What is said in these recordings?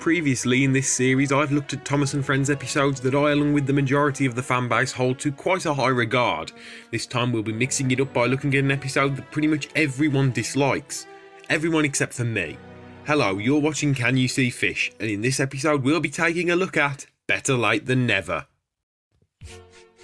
Previously in this series, I've looked at Thomas and Friends episodes that I, along with the majority of the fanbase, hold to quite a high regard. This time we'll be mixing it up by looking at an episode that pretty much everyone dislikes. Everyone except for me. Hello, you're watching Can You See Fish, and in this episode we'll be taking a look at Better Late Than Never.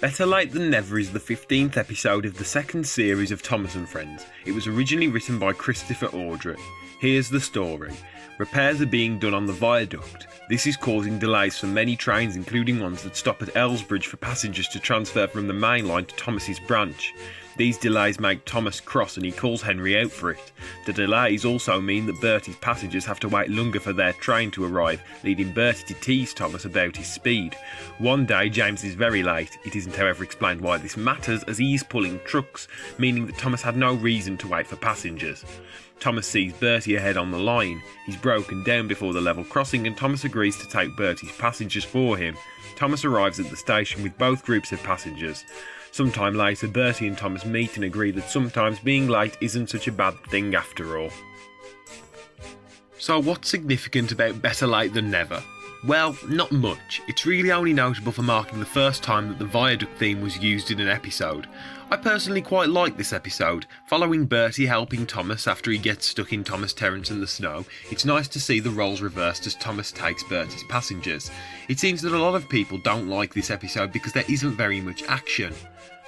Better Late Than Never is the 15th episode of the second series of Thomas and Friends. It was originally written by Christopher Audrey. Here's the story. Repairs are being done on the viaduct. This is causing delays for many trains, including ones that stop at Elsbridge for passengers to transfer from the main line to Thomas's branch. These delays make Thomas cross and he calls Henry out for it. The delays also mean that Bertie's passengers have to wait longer for their train to arrive, leading Bertie to tease Thomas about his speed. One day James is very late. It isn't however explained why this matters, as he is pulling trucks, meaning that Thomas had no reason to wait for passengers. Thomas sees Bertie ahead on the line. He's broken down before the level crossing and Thomas agrees to take Bertie's passengers for him. Thomas arrives at the station with both groups of passengers. Sometime later, Bertie and Thomas meet and agree that sometimes being late isn't such a bad thing after all. So what's significant about Better Late Than Never? Well, not much. It's really only notable for marking the first time that the viaduct theme was used in an episode. I personally quite like this episode. Following Bertie helping Thomas after he gets stuck in Thomas Terrence and the snow, it's nice to see the roles reversed as Thomas takes Bertie's passengers. It seems that a lot of people don't like this episode because there isn't very much action.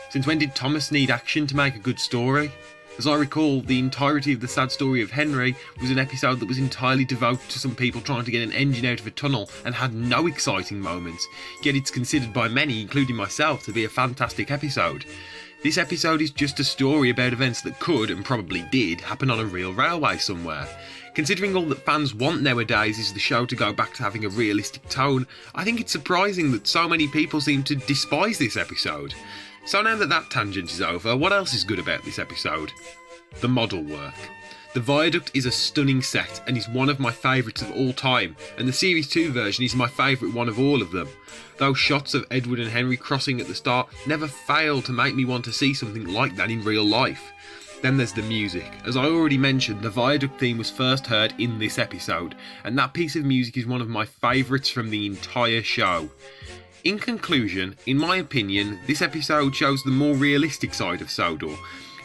Since when did Thomas need action to make a good story? As I recall, the entirety of the sad story of Henry was an episode that was entirely devoted to some people trying to get an engine out of a tunnel and had no exciting moments, yet it's considered by many, including myself, to be a fantastic episode. This episode is just a story about events that could, and probably did, happen on a real railway somewhere. Considering all that fans want nowadays is the show to go back to having a realistic tone, I think it's surprising that so many people seem to despise this episode. So now that that tangent is over, what else is good about this episode? The model work. The viaduct is a stunning set and is one of my favourites of all time, and the Series 2 version is my favourite one of all of them. Those shots of Edward and Henry crossing at the start never fail to make me want to see something like that in real life. Then there's the music. As I already mentioned, the viaduct theme was first heard in this episode, and that piece of music is one of my favourites from the entire show. In conclusion, in my opinion, this episode shows the more realistic side of Sodor,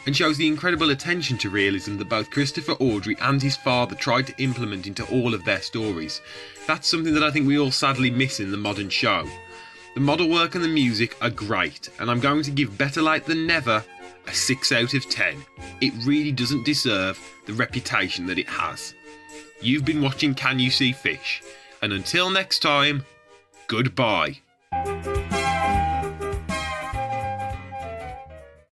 and shows the incredible attention to realism that both Christopher Audrey and his father tried to implement into all of their stories. That's something that I think we all sadly miss in the modern show. The model work and the music are great, and I'm going to give Better Late Than Never a 6 out of 10. It really doesn't deserve the reputation that it has. You've been watching Can You See Fish, and until next time, goodbye.